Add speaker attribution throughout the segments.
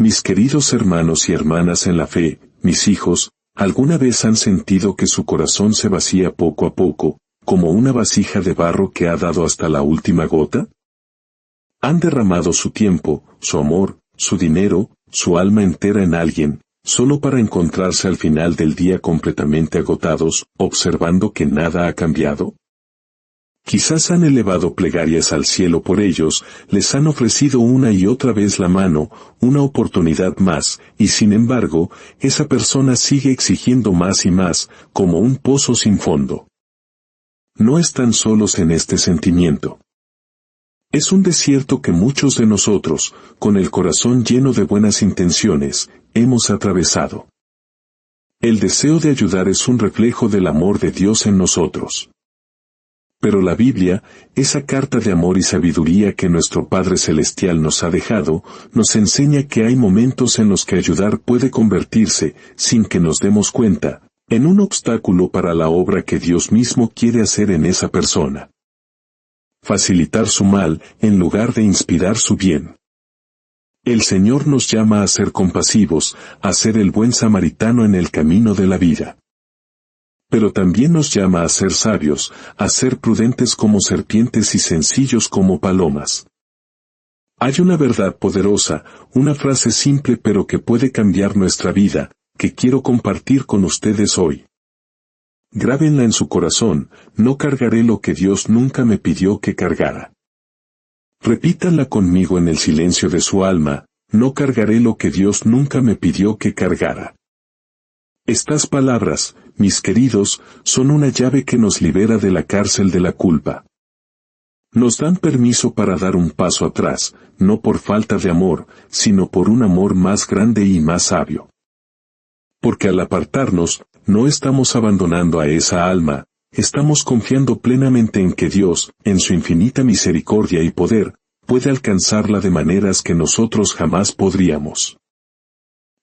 Speaker 1: Mis queridos hermanos y hermanas en la fe, mis hijos, ¿alguna vez han sentido que su corazón se vacía poco a poco, como una vasija de barro que ha dado hasta la última gota? ¿Han derramado su tiempo, su amor, su dinero, su alma entera en alguien, solo para encontrarse al final del día completamente agotados, observando que nada ha cambiado? Quizás han elevado plegarias al cielo por ellos, les han ofrecido una y otra vez la mano, una oportunidad más, y sin embargo, esa persona sigue exigiendo más y más, como un pozo sin fondo. No están solos en este sentimiento. Es un desierto que muchos de nosotros, con el corazón lleno de buenas intenciones, hemos atravesado. El deseo de ayudar es un reflejo del amor de Dios en nosotros. Pero la Biblia, esa carta de amor y sabiduría que nuestro Padre Celestial nos ha dejado, nos enseña que hay momentos en los que ayudar puede convertirse, sin que nos demos cuenta, en un obstáculo para la obra que Dios mismo quiere hacer en esa persona. Facilitar su mal, en lugar de inspirar su bien. El Señor nos llama a ser compasivos, a ser el buen samaritano en el camino de la vida. Pero también nos llama a ser sabios, a ser prudentes como serpientes y sencillos como palomas. Hay una verdad poderosa, una frase simple pero que puede cambiar nuestra vida, que quiero compartir con ustedes hoy. Grábenla en su corazón, no cargaré lo que Dios nunca me pidió que cargara. Repítanla conmigo en el silencio de su alma, no cargaré lo que Dios nunca me pidió que cargara. Estas palabras, mis queridos, son una llave que nos libera de la cárcel de la culpa. Nos dan permiso para dar un paso atrás, no por falta de amor, sino por un amor más grande y más sabio. Porque al apartarnos, no estamos abandonando a esa alma, estamos confiando plenamente en que Dios, en su infinita misericordia y poder, puede alcanzarla de maneras que nosotros jamás podríamos.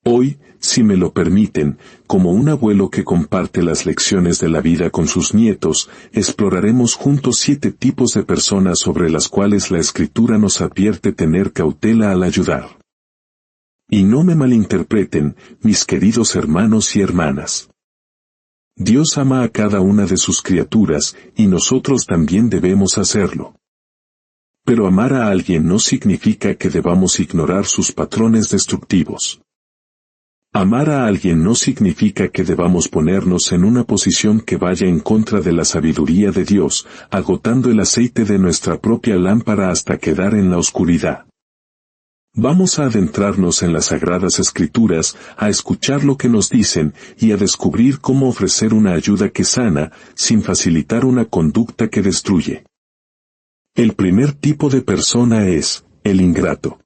Speaker 1: Hoy, si me lo permiten, como un abuelo que comparte las lecciones de la vida con sus nietos, exploraremos juntos 7 tipos de personas sobre las cuales la Escritura nos advierte tener cautela al ayudar. Y no me malinterpreten, mis queridos hermanos y hermanas. Dios ama a cada una de sus criaturas, y nosotros también debemos hacerlo. Pero amar a alguien no significa que debamos ignorar sus patrones destructivos. Amar a alguien no significa que debamos ponernos en una posición que vaya en contra de la sabiduría de Dios, agotando el aceite de nuestra propia lámpara hasta quedar en la oscuridad. Vamos a adentrarnos en las Sagradas Escrituras, a escuchar lo que nos dicen y a descubrir cómo ofrecer una ayuda que sana, sin facilitar una conducta que destruye. El primer tipo de persona es el ingrato.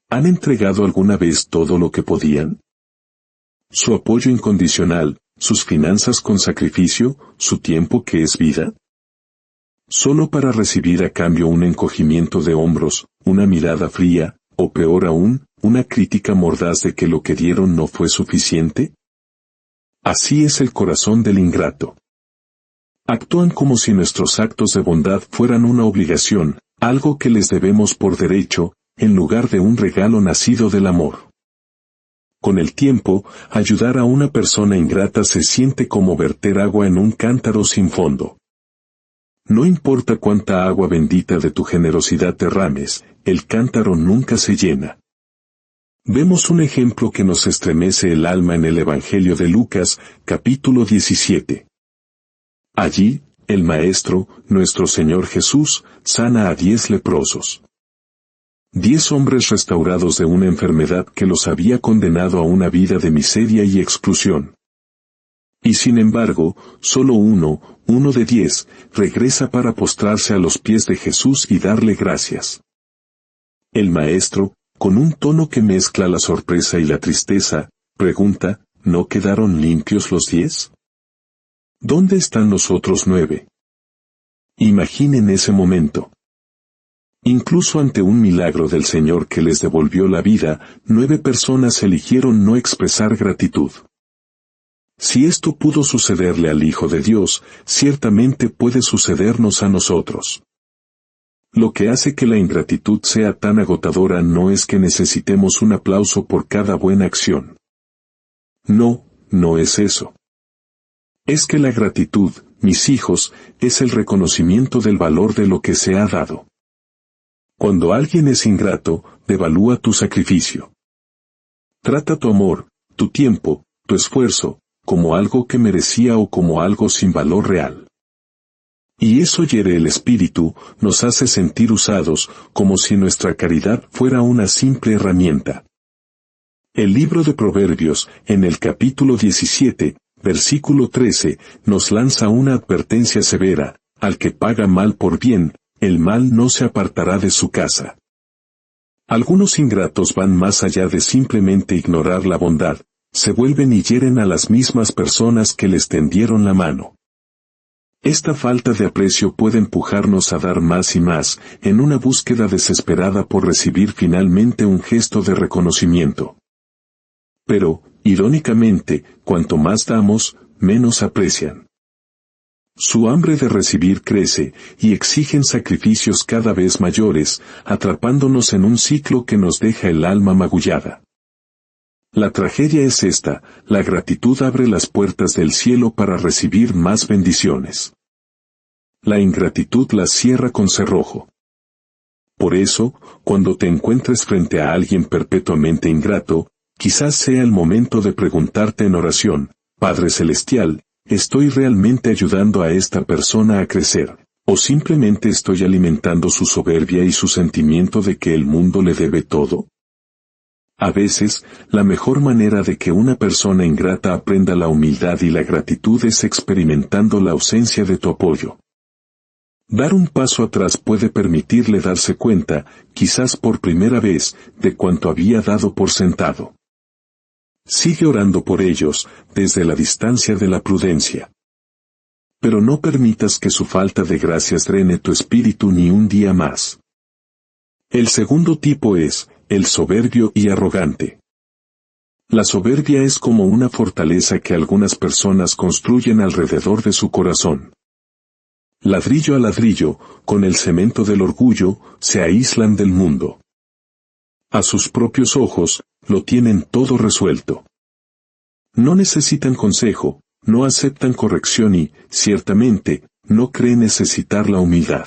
Speaker 1: ¿Han entregado alguna vez todo lo que podían? Su apoyo incondicional, sus finanzas con sacrificio, su tiempo que es vida. Solo para recibir a cambio un encogimiento de hombros, una mirada fría, o peor aún, una crítica mordaz de que lo que dieron no fue suficiente. Así es el corazón del ingrato. Actúan como si nuestros actos de bondad fueran una obligación, algo que les debemos por derecho, en lugar de un regalo nacido del amor. Con el tiempo, ayudar a una persona ingrata se siente como verter agua en un cántaro sin fondo. No importa cuánta agua bendita de tu generosidad derrames, el cántaro nunca se llena. Vemos un ejemplo que nos estremece el alma en el Evangelio de Lucas, capítulo 17. Allí, el Maestro, nuestro Señor Jesús, sana a 10 leprosos. 10 hombres restaurados de una enfermedad que los había condenado a una vida de miseria y exclusión. Y sin embargo, solo uno de 10, regresa para postrarse a los pies de Jesús y darle gracias. El Maestro, con un tono que mezcla la sorpresa y la tristeza, pregunta, ¿no quedaron limpios los 10? ¿Dónde están los otros 9? Imaginen ese momento. Incluso ante un milagro del Señor que les devolvió la vida, 9 personas eligieron no expresar gratitud. Si esto pudo sucederle al Hijo de Dios, ciertamente puede sucedernos a nosotros. Lo que hace que la ingratitud sea tan agotadora no es que necesitemos un aplauso por cada buena acción. No, no es eso. Es que la gratitud, mis hijos, es el reconocimiento del valor de lo que se ha dado. Cuando alguien es ingrato, devalúa tu sacrificio. Trata tu amor, tu tiempo, tu esfuerzo, como algo que merecía o como algo sin valor real. Y eso hiere el espíritu, nos hace sentir usados, como si nuestra caridad fuera una simple herramienta. El libro de Proverbios, en el capítulo 17, versículo 13, nos lanza una advertencia severa: al que paga mal por bien, el mal no se apartará de su casa. Algunos ingratos van más allá de simplemente ignorar la bondad, se vuelven y hieren a las mismas personas que les tendieron la mano. Esta falta de aprecio puede empujarnos a dar más y más, en una búsqueda desesperada por recibir finalmente un gesto de reconocimiento. Pero, irónicamente, cuanto más damos, menos aprecian. Su hambre de recibir crece, y exigen sacrificios cada vez mayores, atrapándonos en un ciclo que nos deja el alma magullada. La tragedia es esta: la gratitud abre las puertas del cielo para recibir más bendiciones. La ingratitud las cierra con cerrojo. Por eso, cuando te encuentres frente a alguien perpetuamente ingrato, quizás sea el momento de preguntarte en oración: Padre Celestial, ¿estoy realmente ayudando a esta persona a crecer, o simplemente estoy alimentando su soberbia y su sentimiento de que el mundo le debe todo? A veces, la mejor manera de que una persona ingrata aprenda la humildad y la gratitud es experimentando la ausencia de tu apoyo. Dar un paso atrás puede permitirle darse cuenta, quizás por primera vez, de cuánto había dado por sentado. Sigue orando por ellos, desde la distancia de la prudencia. Pero no permitas que su falta de gracias drene tu espíritu ni un día más. El segundo tipo es el soberbio y arrogante. La soberbia es como una fortaleza que algunas personas construyen alrededor de su corazón. Ladrillo a ladrillo, con el cemento del orgullo, se aíslan del mundo. A sus propios ojos, lo tienen todo resuelto. No necesitan consejo, no aceptan corrección y, ciertamente, no creen necesitar la humildad.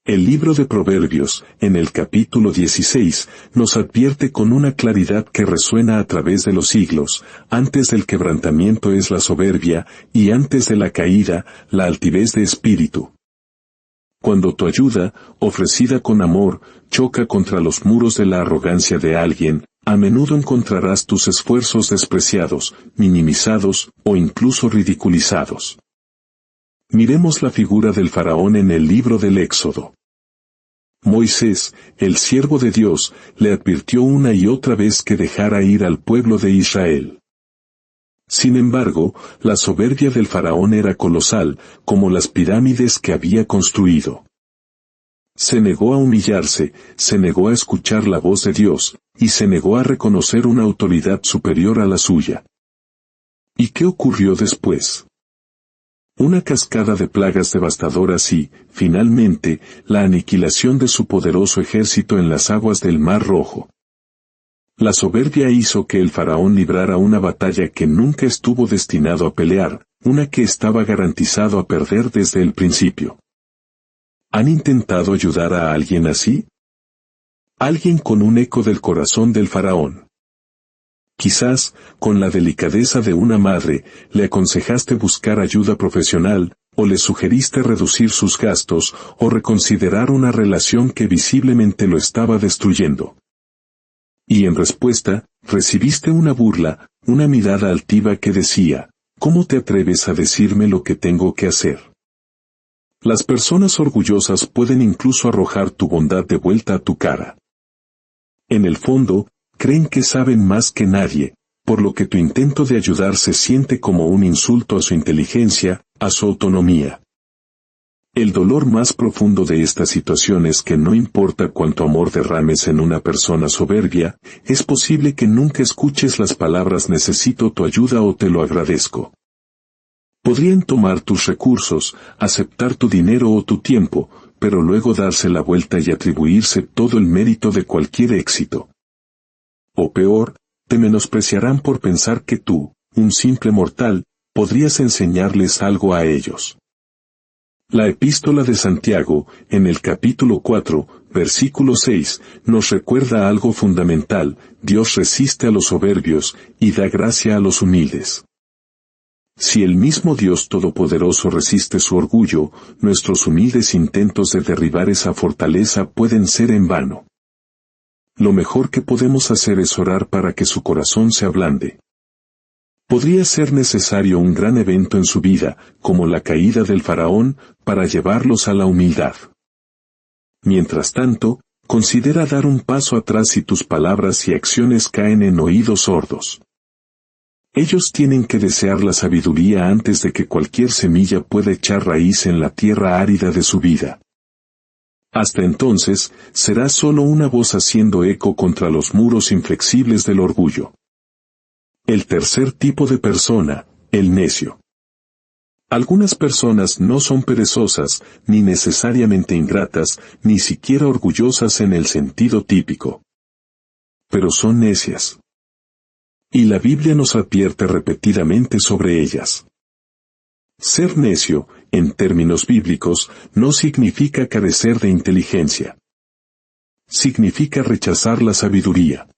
Speaker 1: El libro de Proverbios, en el capítulo 16, nos advierte con una claridad que resuena a través de los siglos: antes del quebrantamiento es la soberbia, y antes de la caída, la altivez de espíritu. Cuando tu ayuda, ofrecida con amor, choca contra los muros de la arrogancia de alguien, a menudo encontrarás tus esfuerzos despreciados, minimizados, o incluso ridiculizados. Miremos la figura del faraón en el libro del Éxodo. Moisés, el siervo de Dios, le advirtió una y otra vez que dejara ir al pueblo de Israel. Sin embargo, la soberbia del faraón era colosal, como las pirámides que había construido. Se negó a humillarse, se negó a escuchar la voz de Dios, y se negó a reconocer una autoridad superior a la suya. ¿Y qué ocurrió después? Una cascada de plagas devastadoras y, finalmente, la aniquilación de su poderoso ejército en las aguas del Mar Rojo. La soberbia hizo que el faraón librara una batalla que nunca estuvo destinado a pelear, una que estaba garantizado a perder desde el principio. ¿Han intentado ayudar a alguien así? Alguien con un eco del corazón del faraón. Quizás, con la delicadeza de una madre, le aconsejaste buscar ayuda profesional, o le sugeriste reducir sus gastos, o reconsiderar una relación que visiblemente lo estaba destruyendo. Y en respuesta, recibiste una burla, una mirada altiva que decía: ¿cómo te atreves a decirme lo que tengo que hacer? Las personas orgullosas pueden incluso arrojar tu bondad de vuelta a tu cara. En el fondo, creen que saben más que nadie, por lo que tu intento de ayudar se siente como un insulto a su inteligencia, a su autonomía. El dolor más profundo de esta situación es que no importa cuánto amor derrames en una persona soberbia, es posible que nunca escuches las palabras necesito tu ayuda o te lo agradezco. Podrían tomar tus recursos, aceptar tu dinero o tu tiempo, pero luego darse la vuelta y atribuirse todo el mérito de cualquier éxito. O peor, te menospreciarán por pensar que tú, un simple mortal, podrías enseñarles algo a ellos. La epístola de Santiago, en el capítulo 4, versículo 6, nos recuerda algo fundamental: Dios resiste a los soberbios, y da gracia a los humildes. Si el mismo Dios Todopoderoso resiste su orgullo, nuestros humildes intentos de derribar esa fortaleza pueden ser en vano. Lo mejor que podemos hacer es orar para que su corazón se ablande. Podría ser necesario un gran evento en su vida, como la caída del faraón, para llevarlos a la humildad. Mientras tanto, considera dar un paso atrás si tus palabras y acciones caen en oídos sordos. Ellos tienen que desear la sabiduría antes de que cualquier semilla pueda echar raíz en la tierra árida de su vida. Hasta entonces, será solo una voz haciendo eco contra los muros inflexibles del orgullo. El tercer tipo de persona, el necio. Algunas personas no son perezosas, ni necesariamente ingratas, ni siquiera orgullosas en el sentido típico. Pero son necias. Y la Biblia nos advierte repetidamente sobre ellas. Ser necio, en términos bíblicos, no significa carecer de inteligencia. Significa rechazar la sabiduría.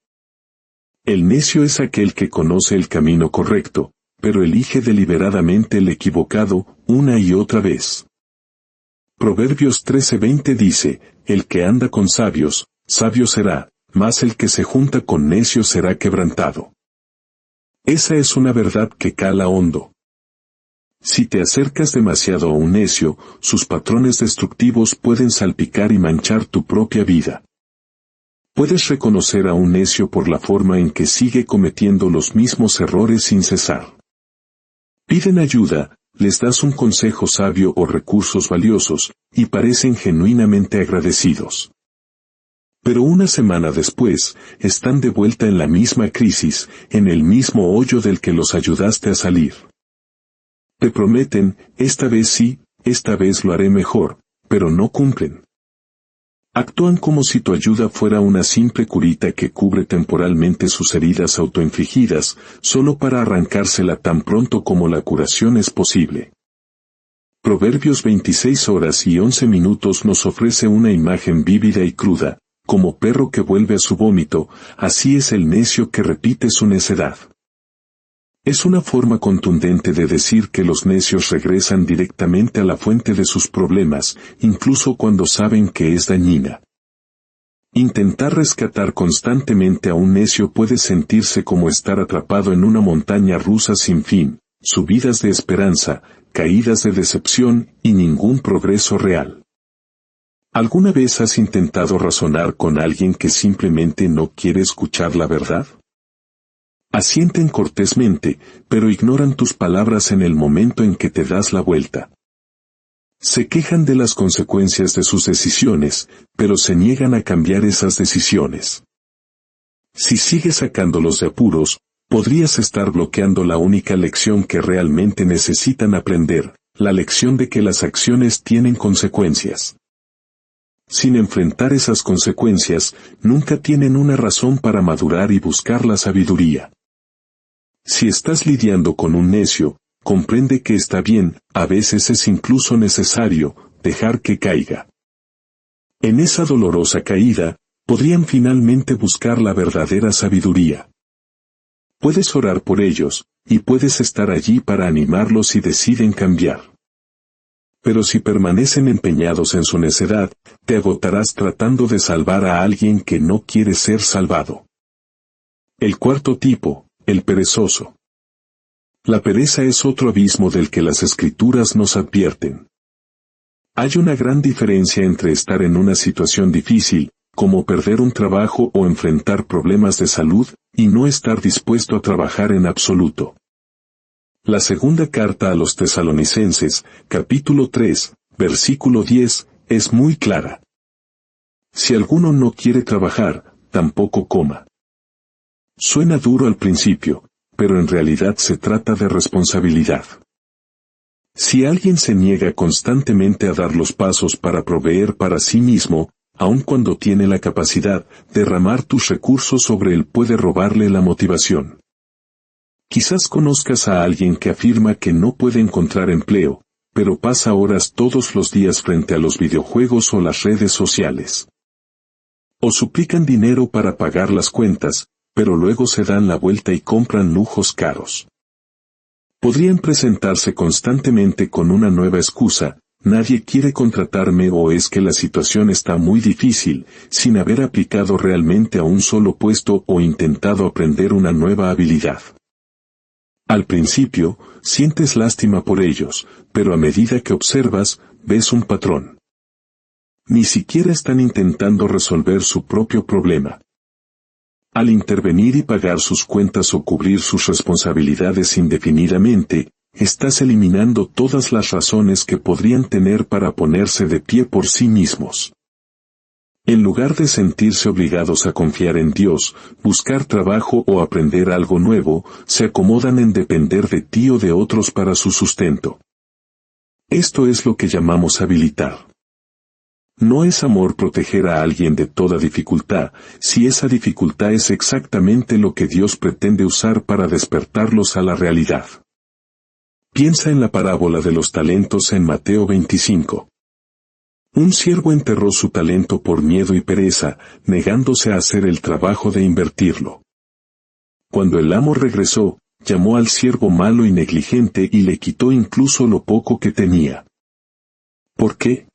Speaker 1: El necio es aquel que conoce el camino correcto, pero elige deliberadamente el equivocado, una y otra vez. Proverbios 13:20 dice: el que anda con sabios, sabio será, mas el que se junta con necios será quebrantado. Esa es una verdad que cala hondo. Si te acercas demasiado a un necio, sus patrones destructivos pueden salpicar y manchar tu propia vida. Puedes reconocer a un necio por la forma en que sigue cometiendo los mismos errores sin cesar. Piden ayuda, les das un consejo sabio o recursos valiosos, y parecen genuinamente agradecidos. Pero una semana después, están de vuelta en la misma crisis, en el mismo hoyo del que los ayudaste a salir. Te prometen: esta vez sí, esta vez lo haré mejor, pero no cumplen. Actúan como si tu ayuda fuera una simple curita que cubre temporalmente sus heridas autoinfligidas, solo para arrancársela tan pronto como la curación es posible. Proverbios 26:11 nos ofrece una imagen vívida y cruda: como perro que vuelve a su vómito, así es el necio que repite su necedad. Es una forma contundente de decir que los necios regresan directamente a la fuente de sus problemas, incluso cuando saben que es dañina. Intentar rescatar constantemente a un necio puede sentirse como estar atrapado en una montaña rusa sin fin, subidas de esperanza, caídas de decepción y ningún progreso real. ¿Alguna vez has intentado razonar con alguien que simplemente no quiere escuchar la verdad? Asienten cortésmente, pero ignoran tus palabras en el momento en que te das la vuelta. Se quejan de las consecuencias de sus decisiones, pero se niegan a cambiar esas decisiones. Si sigues sacándolos de apuros, podrías estar bloqueando la única lección que realmente necesitan aprender, la lección de que las acciones tienen consecuencias. Sin enfrentar esas consecuencias, nunca tienen una razón para madurar y buscar la sabiduría. Si estás lidiando con un necio, comprende que está bien, a veces es incluso necesario, dejar que caiga. En esa dolorosa caída, podrían finalmente buscar la verdadera sabiduría. Puedes orar por ellos, y puedes estar allí para animarlos si deciden cambiar. Pero si permanecen empeñados en su necedad, te agotarás tratando de salvar a alguien que no quiere ser salvado. El cuarto tipo, el perezoso. La pereza es otro abismo del que las Escrituras nos advierten. Hay una gran diferencia entre estar en una situación difícil, como perder un trabajo o enfrentar problemas de salud, y no estar dispuesto a trabajar en absoluto. La segunda carta a los Tesalonicenses, capítulo 3, versículo 10, es muy clara. Si alguno no quiere trabajar, tampoco coma. Suena duro al principio, pero en realidad se trata de responsabilidad. Si alguien se niega constantemente a dar los pasos para proveer para sí mismo, aun cuando tiene la capacidad, derramar tus recursos sobre él puede robarle la motivación. Quizás conozcas a alguien que afirma que no puede encontrar empleo, pero pasa horas todos los días frente a los videojuegos o las redes sociales. O suplican dinero para pagar las cuentas, pero luego se dan la vuelta y compran lujos caros. Podrían presentarse constantemente con una nueva excusa: nadie quiere contratarme, o es que la situación está muy difícil, sin haber aplicado realmente a un solo puesto o intentado aprender una nueva habilidad. Al principio, sientes lástima por ellos, pero a medida que observas, ves un patrón. Ni siquiera están intentando resolver su propio problema. Al intervenir y pagar sus cuentas o cubrir sus responsabilidades indefinidamente, estás eliminando todas las razones que podrían tener para ponerse de pie por sí mismos. En lugar de sentirse obligados a confiar en Dios, buscar trabajo o aprender algo nuevo, se acomodan en depender de ti o de otros para su sustento. Esto es lo que llamamos habilitar. No es amor proteger a alguien de toda dificultad, si esa dificultad es exactamente lo que Dios pretende usar para despertarlos a la realidad. Piensa en la parábola de los talentos en Mateo 25. Un siervo enterró su talento por miedo y pereza, negándose a hacer el trabajo de invertirlo. Cuando el amo regresó, llamó al siervo malo y negligente y le quitó incluso lo poco que tenía. ¿Por qué?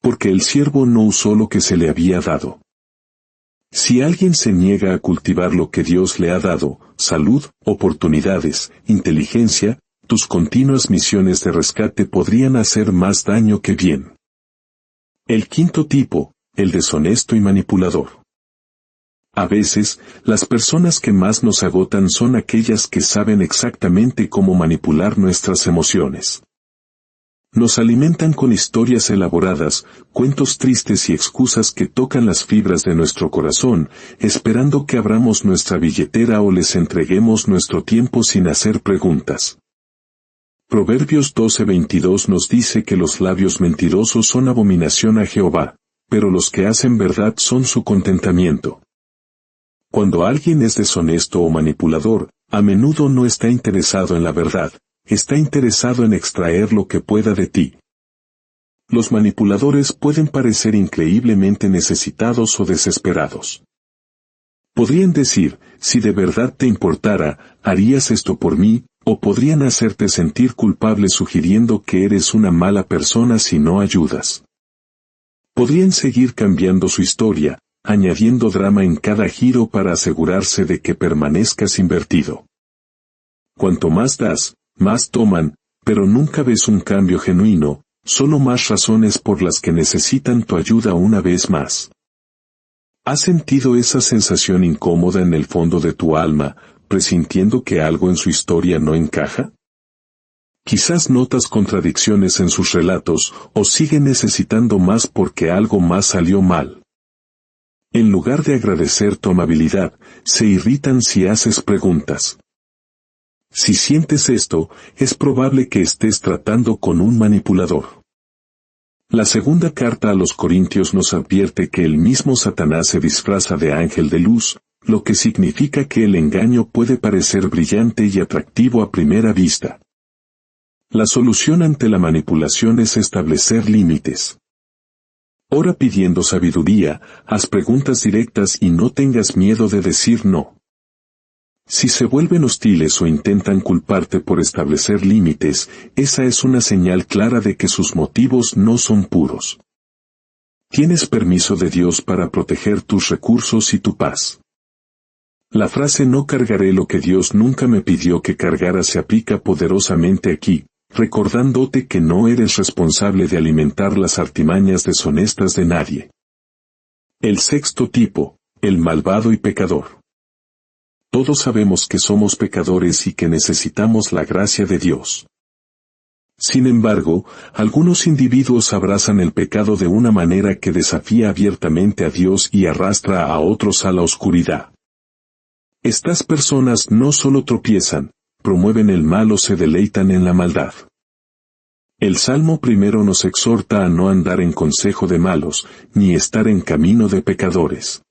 Speaker 1: Porque el siervo no usó lo que se le había dado. Si alguien se niega a cultivar lo que Dios le ha dado, salud, oportunidades, inteligencia, tus continuas misiones de rescate podrían hacer más daño que bien. El quinto tipo, el deshonesto y manipulador. A veces, las personas que más nos agotan son aquellas que saben exactamente cómo manipular nuestras emociones. Nos alimentan con historias elaboradas, cuentos tristes y excusas que tocan las fibras de nuestro corazón, esperando que abramos nuestra billetera o les entreguemos nuestro tiempo sin hacer preguntas. Proverbios 12:22 nos dice que los labios mentirosos son abominación a Jehová, pero los que hacen verdad son su contentamiento. Cuando alguien es deshonesto o manipulador, a menudo no está interesado en la verdad, está interesado en extraer lo que pueda de ti. Los manipuladores pueden parecer increíblemente necesitados o desesperados. Podrían decir: si de verdad te importara, harías esto por mí, o podrían hacerte sentir culpable sugiriendo que eres una mala persona si no ayudas. Podrían seguir cambiando su historia, añadiendo drama en cada giro para asegurarse de que permanezcas invertido. Cuanto más das, más toman, pero nunca ves un cambio genuino, solo más razones por las que necesitan tu ayuda una vez más. ¿Has sentido esa sensación incómoda en el fondo de tu alma, presintiendo que algo en su historia no encaja? Quizás notas contradicciones en sus relatos, o siguen necesitando más porque algo más salió mal. En lugar de agradecer tu amabilidad, se irritan si haces preguntas. Si sientes esto, es probable que estés tratando con un manipulador. La segunda carta a los Corintios nos advierte que el mismo Satanás se disfraza de ángel de luz, lo que significa que el engaño puede parecer brillante y atractivo a primera vista. La solución ante la manipulación es establecer límites. Ora pidiendo sabiduría, haz preguntas directas y no tengas miedo de decir no. Si se vuelven hostiles o intentan culparte por establecer límites, esa es una señal clara de que sus motivos no son puros. Tienes permiso de Dios para proteger tus recursos y tu paz. La frase "no cargaré lo que Dios nunca me pidió que cargara" se aplica poderosamente aquí, recordándote que no eres responsable de alimentar las artimañas deshonestas de nadie. El sexto tipo, el malvado y pecador. Todos sabemos que somos pecadores y que necesitamos la gracia de Dios. Sin embargo, algunos individuos abrazan el pecado de una manera que desafía abiertamente a Dios y arrastra a otros a la oscuridad. Estas personas no solo tropiezan, promueven el mal o se deleitan en la maldad. El Salmo primero nos exhorta a no andar en consejo de malos, ni estar en camino de pecadores.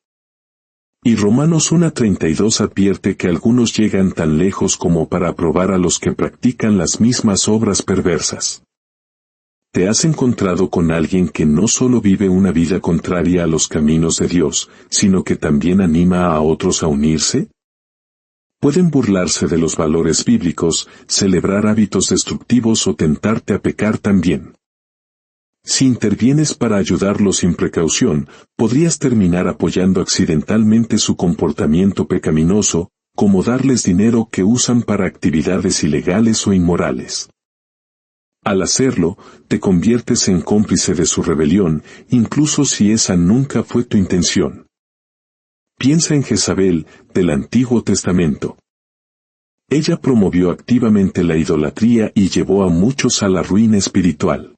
Speaker 1: Y Romanos 1:32 advierte que algunos llegan tan lejos como para aprobar a los que practican las mismas obras perversas. ¿Te has encontrado con alguien que no solo vive una vida contraria a los caminos de Dios, sino que también anima a otros a unirse? Pueden burlarse de los valores bíblicos, celebrar hábitos destructivos o tentarte a pecar también. Si intervienes para ayudarlos sin precaución, podrías terminar apoyando accidentalmente su comportamiento pecaminoso, como darles dinero que usan para actividades ilegales o inmorales. Al hacerlo, te conviertes en cómplice de su rebelión, incluso si esa nunca fue tu intención. Piensa en Jezabel, del Antiguo Testamento. Ella promovió activamente la idolatría y llevó a muchos a la ruina espiritual.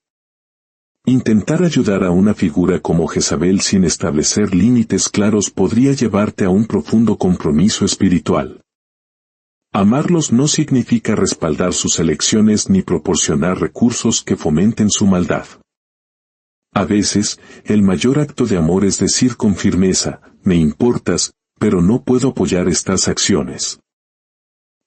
Speaker 1: Intentar ayudar a una figura como Jezabel sin establecer límites claros podría llevarte a un profundo compromiso espiritual. Amarlos no significa respaldar sus elecciones ni proporcionar recursos que fomenten su maldad. A veces, el mayor acto de amor es decir con firmeza, me importas, pero no puedo apoyar estas acciones.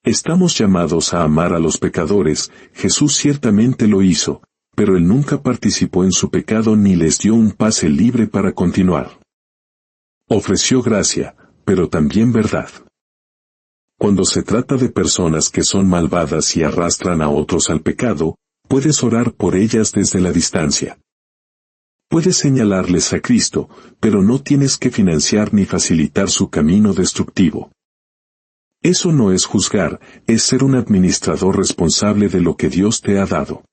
Speaker 1: Estamos llamados a amar a los pecadores, Jesús ciertamente lo hizo, pero él nunca participó en su pecado ni les dio un pase libre para continuar. Ofreció gracia, pero también verdad. Cuando se trata de personas que son malvadas y arrastran a otros al pecado, puedes orar por ellas desde la distancia. Puedes señalarles a Cristo, pero no tienes que financiar ni facilitar su camino destructivo. Eso no es juzgar, es ser un administrador responsable de lo que Dios te ha dado.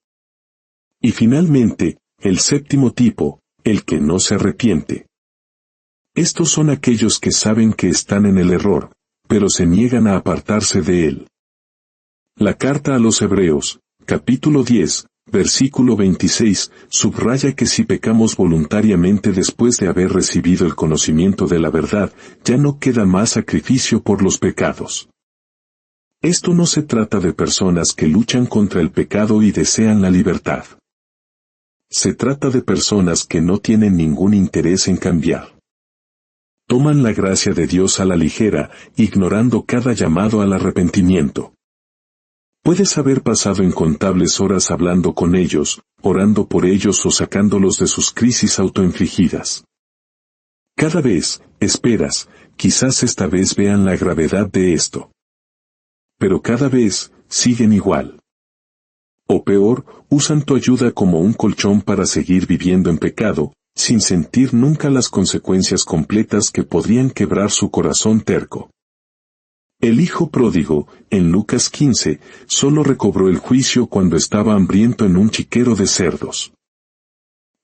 Speaker 1: Y finalmente, el séptimo tipo, el que no se arrepiente. Estos son aquellos que saben que están en el error, pero se niegan a apartarse de él. La carta a los Hebreos, capítulo 10, versículo 26, subraya que si pecamos voluntariamente después de haber recibido el conocimiento de la verdad, ya no queda más sacrificio por los pecados. Esto no se trata de personas que luchan contra el pecado y desean la libertad. Se trata de personas que no tienen ningún interés en cambiar. Toman la gracia de Dios a la ligera, ignorando cada llamado al arrepentimiento. Puedes haber pasado incontables horas hablando con ellos, orando por ellos o sacándolos de sus crisis autoinfligidas. Cada vez, esperas, quizás esta vez vean la gravedad de esto. Pero cada vez, siguen igual. O peor, usan tu ayuda como un colchón para seguir viviendo en pecado, sin sentir nunca las consecuencias completas que podrían quebrar su corazón terco. El hijo pródigo, en Lucas 15, solo recobró el juicio cuando estaba hambriento en un chiquero de cerdos.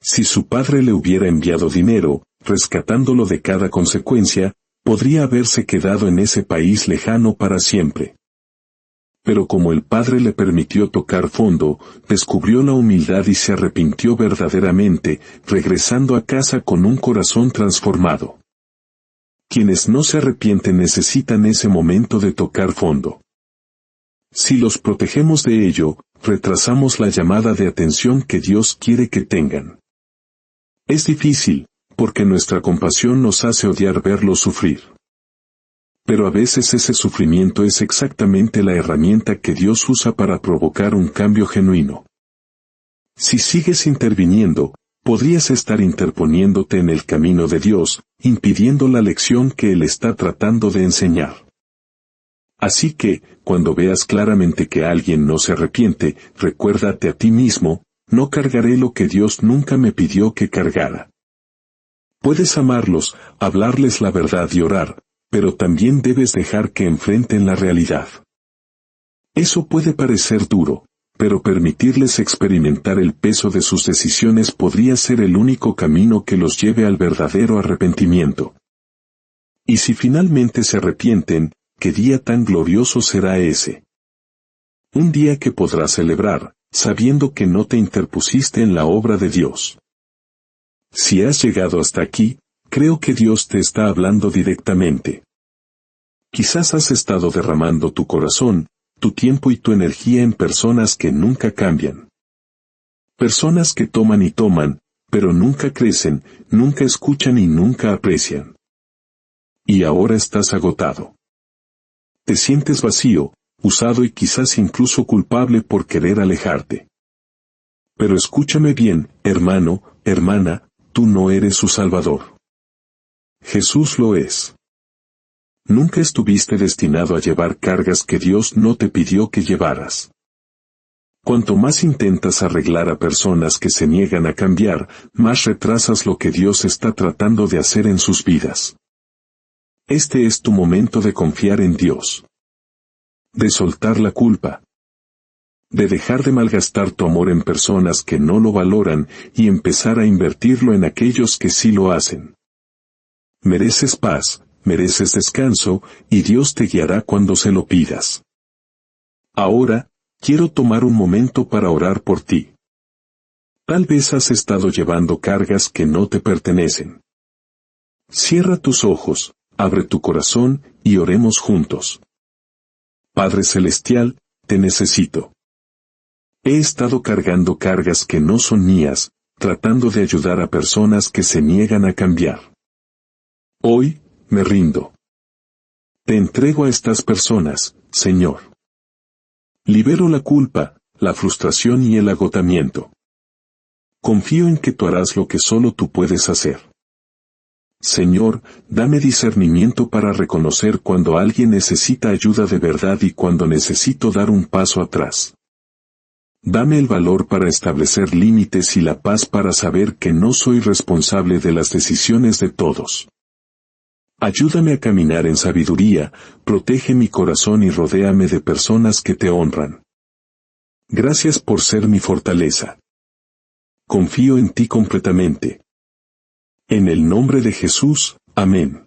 Speaker 1: Si su padre le hubiera enviado dinero, rescatándolo de cada consecuencia, podría haberse quedado en ese país lejano para siempre. Pero como el padre le permitió tocar fondo, descubrió la humildad y se arrepintió verdaderamente, regresando a casa con un corazón transformado. Quienes no se arrepienten necesitan ese momento de tocar fondo. Si los protegemos de ello, retrasamos la llamada de atención que Dios quiere que tengan. Es difícil, porque nuestra compasión nos hace odiar verlos sufrir. Pero a veces ese sufrimiento es exactamente la herramienta que Dios usa para provocar un cambio genuino. Si sigues interviniendo, podrías estar interponiéndote en el camino de Dios, impidiendo la lección que Él está tratando de enseñar. Así que, cuando veas claramente que alguien no se arrepiente, recuérdate a ti mismo, no cargaré lo que Dios nunca me pidió que cargara. Puedes amarlos, hablarles la verdad y orar, pero también debes dejar que enfrenten la realidad. Eso puede parecer duro, pero permitirles experimentar el peso de sus decisiones podría ser el único camino que los lleve al verdadero arrepentimiento. Y si finalmente se arrepienten, ¿qué día tan glorioso será ese? Un día que podrás celebrar, sabiendo que no te interpusiste en la obra de Dios. Si has llegado hasta aquí, creo que Dios te está hablando directamente. Quizás has estado derramando tu corazón, tu tiempo y tu energía en personas que nunca cambian. Personas que toman y toman, pero nunca crecen, nunca escuchan y nunca aprecian. Y ahora estás agotado. Te sientes vacío, usado y quizás incluso culpable por querer alejarte. Pero escúchame bien, hermano, hermana, tú no eres su Salvador. Jesús lo es. Nunca estuviste destinado a llevar cargas que Dios no te pidió que llevaras. Cuanto más intentas arreglar a personas que se niegan a cambiar, más retrasas lo que Dios está tratando de hacer en sus vidas. Este es tu momento de confiar en Dios. De soltar la culpa. De dejar de malgastar tu amor en personas que no lo valoran y empezar a invertirlo en aquellos que sí lo hacen. Mereces paz, mereces descanso, y Dios te guiará cuando se lo pidas. Ahora, quiero tomar un momento para orar por ti. Tal vez has estado llevando cargas que no te pertenecen. Cierra tus ojos, abre tu corazón y oremos juntos. Padre Celestial, te necesito. He estado cargando cargas que no son mías, tratando de ayudar a personas que se niegan a cambiar. Hoy, me rindo. Te entrego a estas personas, Señor. Libero la culpa, la frustración y el agotamiento. Confío en que tú harás lo que solo tú puedes hacer. Señor, dame discernimiento para reconocer cuando alguien necesita ayuda de verdad y cuando necesito dar un paso atrás. Dame el valor para establecer límites y la paz para saber que no soy responsable de las decisiones de todos. Ayúdame a caminar en sabiduría, protege mi corazón y rodéame de personas que te honran. Gracias por ser mi fortaleza. Confío en ti completamente. En el nombre de Jesús, amén.